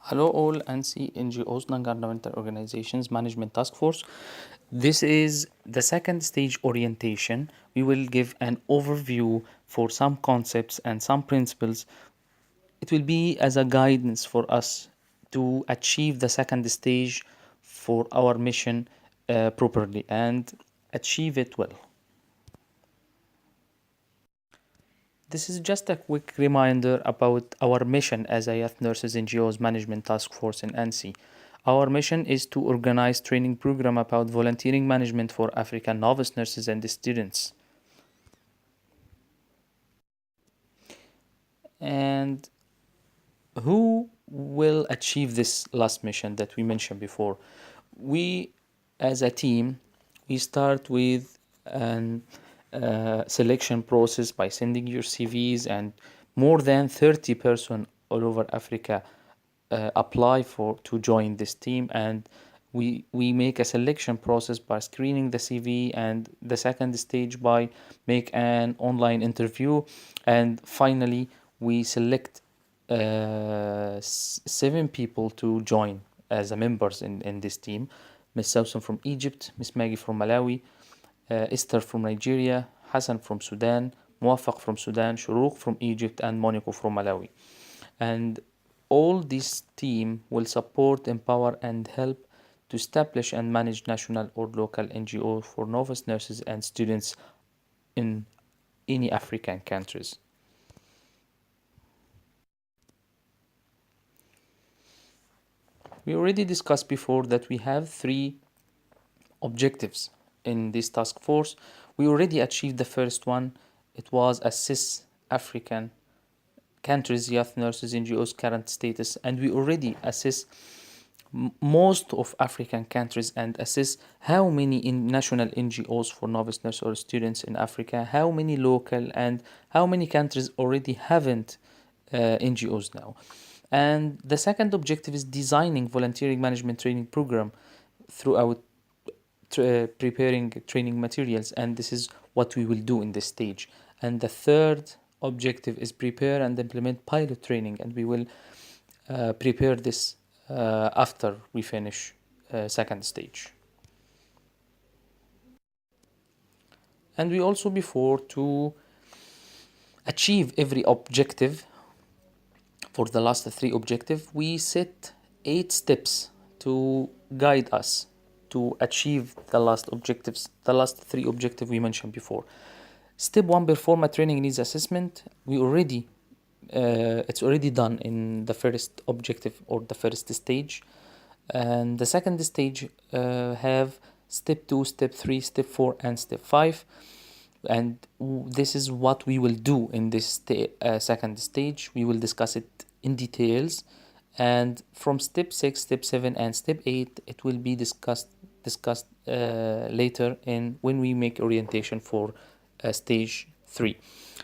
Hello all ANNSI NGOs, non-governmental organizations management task force. This is the second stage orientation. We will give an overview for some concepts and some principles. It will be as a guidance for us to achieve the second stage for our mission properly and achieve it well. This is just a quick reminder about our mission as a Youth Nurses NGOs Management Task Force in ANNSI. Our mission is to organize training program about volunteering management for African novice nurses and students. And who will achieve this last mission that we mentioned before? We, as a team, we start with an selection process by sending your CVs, and more than 30 person all over Africa apply for to join this team, and we make a selection process by screening the CV, and the second stage by make an online interview, and finally we select 7 people to join as a members in this team. Miss Sausan from Egypt, Miss Maggie from Malawi, Esther from Nigeria, Hassan from Sudan, Muwafaq from Sudan, Shuruq from Egypt, and Monaco from Malawi. And all this team will support, empower, and help to establish and manage national or local NGO for novice nurses and students in any African countries. We already discussed before that we have 3 objectives in this task force. We already achieved the first one. It was assess African countries, youth nurses, NGOs current status, and we already assess most of African countries and assess how many national NGOs for novice nurse or students in Africa, how many local, and how many countries already haven't NGOs now. And the second objective is designing volunteering management training program throughout preparing training materials, and this is what we will do in this stage. And the third objective is prepare and implement pilot training, and we will prepare this after we finish second stage. And we also, before to achieve every objective, for the last 3 objectives, we set 8 steps to guide us to achieve the last objectives, the last 3 objectives we mentioned before. Step 1, perform a training needs assessment. It's already done in the first objective or the first stage. And the second stage have step 2, step 3, step 4, and step 5. And this is what we will do in this second stage. We will discuss it in details, and from step 6, step 7, and step 8 it will be discussed later in when we make orientation for stage 3.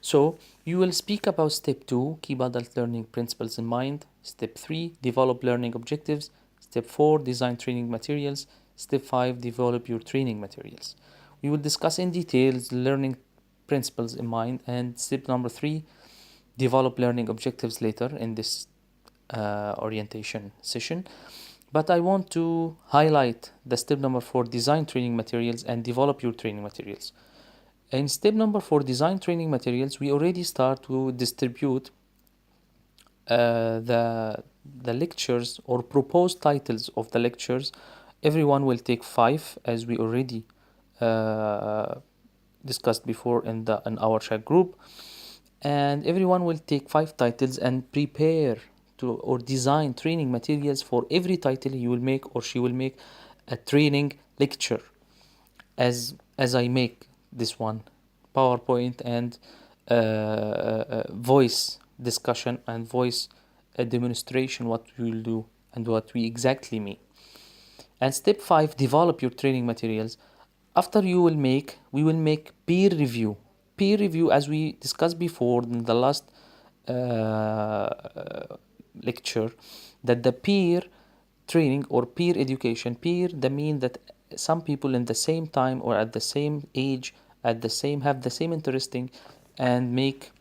So you will speak about step 2, keep adult learning principles in mind. Step 3, develop learning objectives. Step 4, design training materials. Step 5, develop your training materials. We will discuss in details learning principles in mind, and step number 3, develop learning objectives later in this orientation session. But I want to highlight the step number 4, design training materials and develop your training materials. In step number 4, design training materials, we already start to distribute the lectures or proposed titles of the lectures. Everyone will take 5, as we already discussed before in our chat group, and everyone will take 5 titles and prepare to or design training materials for every title he will make or she will make a training lecture, as I make this one, PowerPoint and voice discussion and voice demonstration, what we will do and what we exactly mean. And step 5, develop your training materials. After we will make peer review. Peer review, as we discussed before in the last lecture, that the peer training or peer education, peer, that mean that some people in the same time or at the same age, have the same interesting, and make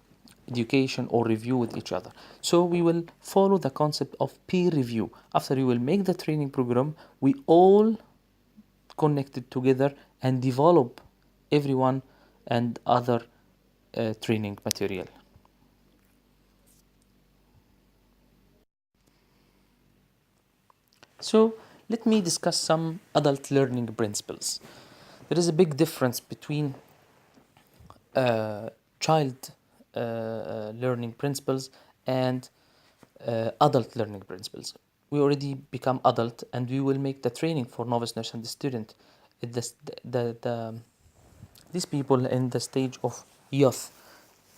education or review with each other. So we will follow the concept of peer review. After you will make the training program, we all connected together and develop everyone and other training material. So let me discuss some adult learning principles. There is a big difference between child learning principles and adult learning principles. We already become adult and we will make the training for novice nurse and the student. These people in the stage of youth.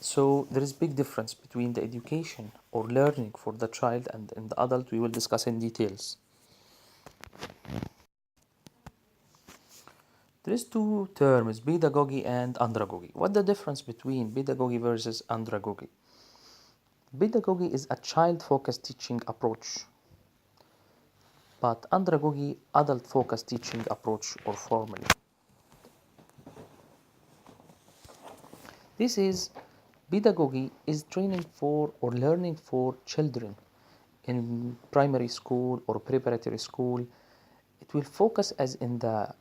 So there is big difference between the education or learning for the child and in the adult. We will discuss in details. There is two terms, pedagogy and andragogy. What the difference between pedagogy versus andragogy? Pedagogy is a child-focused teaching approach, but andragogy, adult-focused teaching approach or formally. This is pedagogy is training for or learning for children in primary school or preparatory school. It will focus as in the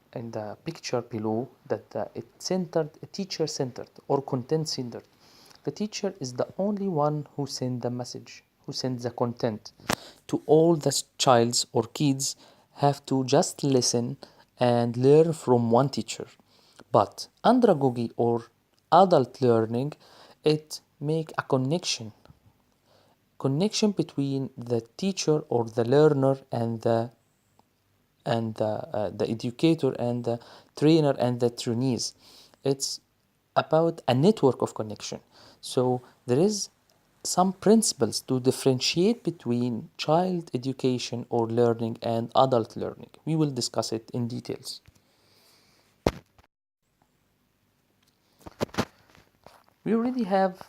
picture below that it's centered, teacher centered or content centered. The teacher is the only one who sends the message, who sends the content to all the childs or kids have to just listen and learn from one teacher. But andragogy or adult learning, it make a connection between the teacher or the learner and the educator and the trainer and the trainees. It's about a network of connection. So there is some principles to differentiate between child education or learning and adult learning. We will discuss it in details. We already have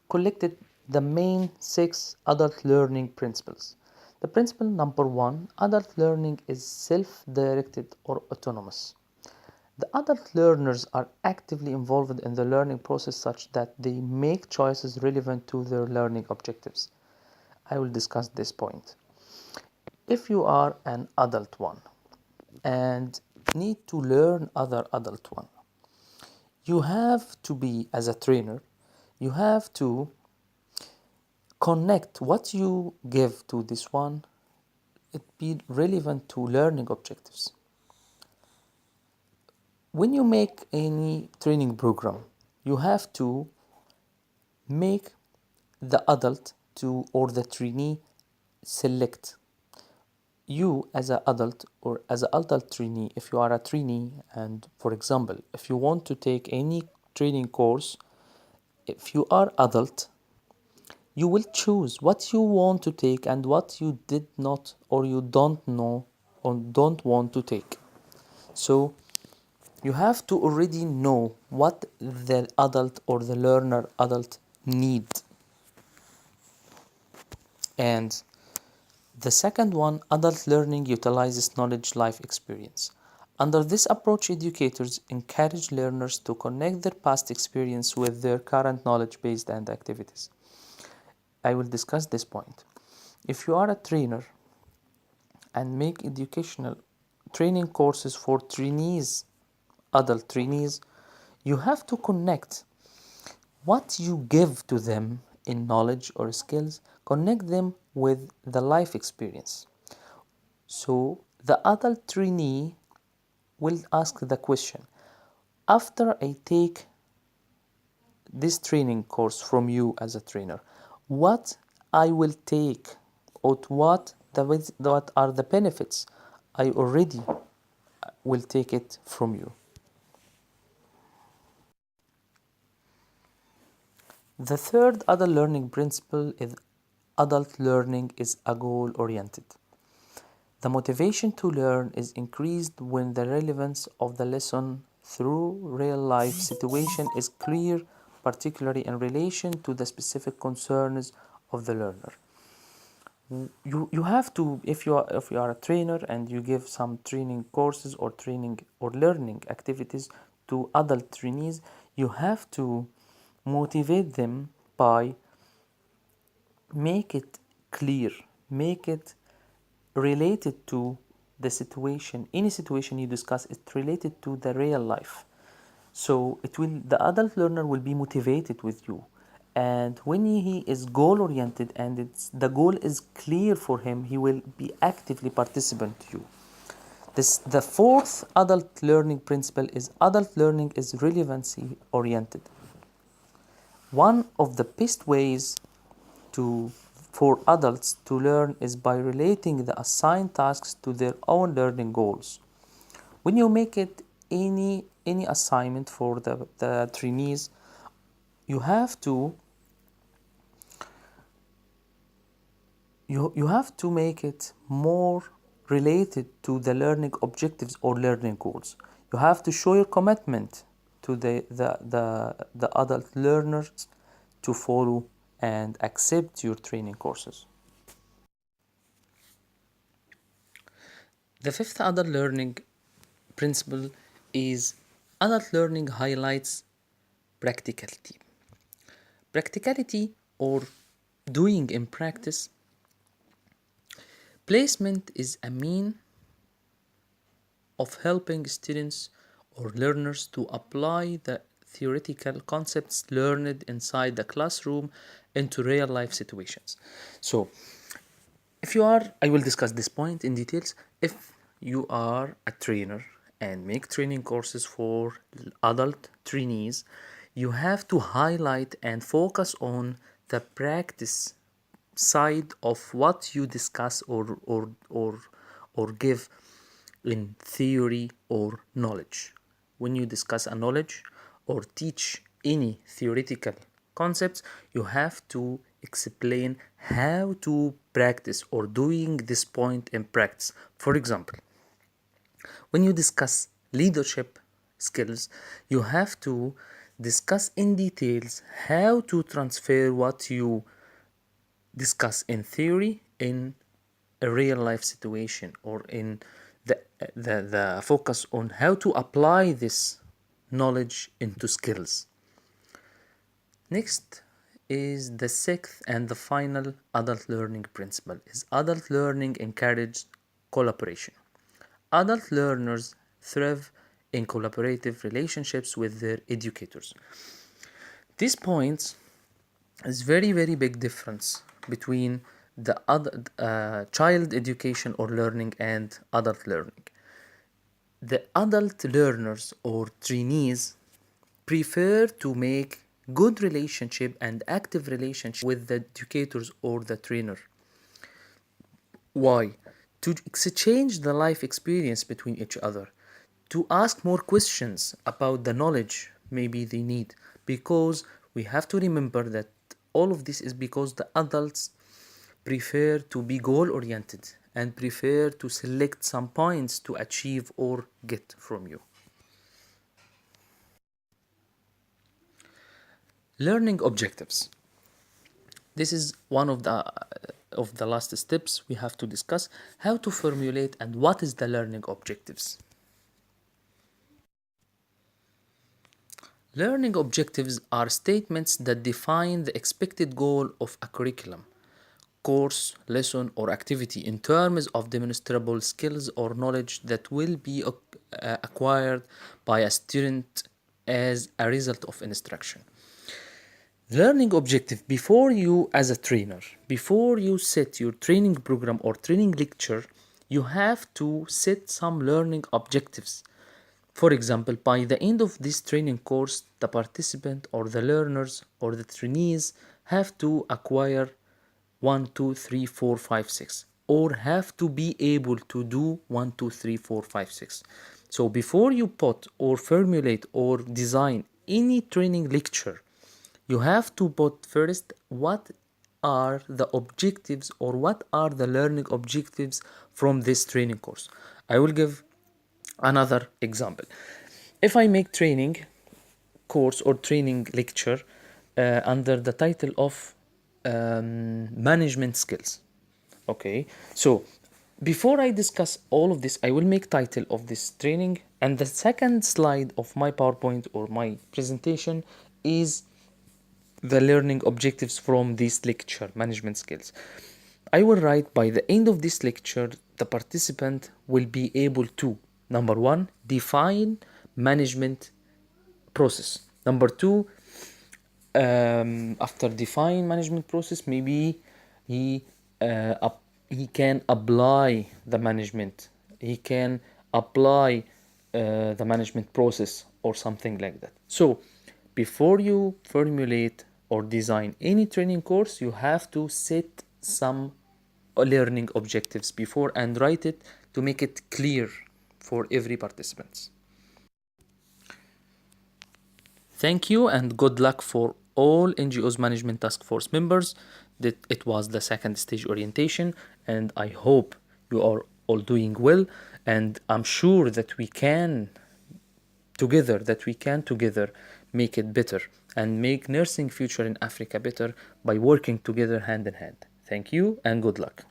collected the main 6 adult learning principles. The principle number 1, adult learning is self-directed or autonomous. The adult learners are actively involved in the learning process such that they make choices relevant to their learning objectives. I will discuss this point. If you are an adult one and need to learn other adult one, you have to be, as a trainer, you have to connect what you give to this one, it be relevant to learning objectives. When you make any training program, you have to make the adult to or the trainee select you as an adult or as an adult trainee. If you are a trainee and for example if you want to take any training course, if you are adult, you will choose what you want to take and what you did not or you don't know or don't want to take. So you have to already know what the adult or the learner adult need. And the second one, adult learning utilizes knowledge life experience. Under this approach, educators encourage learners to connect their past experience with their current knowledge base and activities. I will discuss this point. If you are a trainer and make educational training courses for trainees, adult trainees, you have to connect what you give to them in knowledge or skills, connect them with the life experience. So the adult trainee will ask the question, after I take this training course from you as a trainer, what I will take or what are the benefits I already will take it from you. The third adult learning principle is adult learning is a goal oriented. The motivation to learn is increased when the relevance of the lesson through real life situation is clear, particularly in relation to the specific concerns of the learner. You have to, if you are a trainer and you give some training courses or training or learning activities to adult trainees, you have to motivate them by make it clear, make it related to the situation. Any situation you discuss is related to the real life. So the adult learner will be motivated with you. And when he is goal oriented and the goal is clear for him, he will be actively participant to you. The fourth adult learning principle is adult learning is relevancy oriented. One of the best ways for adults to learn is by relating the assigned tasks to their own learning goals. When you make it any assignment for the trainees, you have to make it more related to the learning objectives or learning goals. You have to show your commitment to the adult learners to follow and accept your training courses. The fifth adult learning principle is adult learning highlights practicality. Practicality, or doing in practice, placement is a mean of helping students or learners to apply the theoretical concepts learned inside the classroom into real life situations. So, I will discuss this point in details. If you are a trainer and make training courses for adult trainees, you have to highlight and focus on the practice side of what you discuss or give in theory or knowledge. When you discuss a knowledge or teach any theoretical concepts, you have to explain how to practice or doing this point in practice. For example, when you discuss leadership skills, you have to discuss in details how to transfer what you discuss in theory in a real life situation, or in the focus on how to apply this knowledge into skills. Next is the sixth and the final adult learning principle is adult learning encourages collaboration. Adult learners thrive in collaborative relationships with their educators. This point is very big difference between the child education or learning and adult learning. The adult learners or trainees prefer to make good relationship and active relationship with the educators or the trainer. Why? To exchange the life experience between each other, to ask more questions about the knowledge maybe they need, because we have to remember that all of this is because the adults prefer to be goal oriented and prefer to select some points to achieve or get from you. Learning objectives. This is one of the last steps we have to discuss, how to formulate and what is the learning objectives. Learning objectives are statements that define the expected goal of a curriculum, course, lesson, or activity in terms of demonstrable skills or knowledge that will be acquired by a student as a result of instruction. Learning objective, before you as a trainer, before you set your training program or training lecture, you have to set some learning objectives. For example, by the end of this training course, the participant or the learners or the trainees have to acquire 1, 2, 3, 4, 5, 6, or have to be able to do 1, 2, 3, 4, 5, 6. So before you put or formulate or design any training lecture, you have to put first what are the objectives or what are the learning objectives from this training course. I will give another example. If I make training course or training lecture under the title of management skills, okay, so before I discuss all of this, I will make title of this training, and the second slide of my PowerPoint or my presentation is the learning objectives from this lecture, management skills. I will write by the end of this lecture, the participant will be able to, number one, define management process. Number two, after define management process, maybe he he can apply the management. He can apply the management process or something like that. So before you formulate or design any training course, you have to set some learning objectives before and write it to make it clear for every participant. Thank you and good luck for all NGOs Management Task Force members. That it was the second stage orientation, and I hope you are all doing well, and I'm sure that we can together make it better and make nursing future in Africa better by working together hand in hand. Thank you and good luck.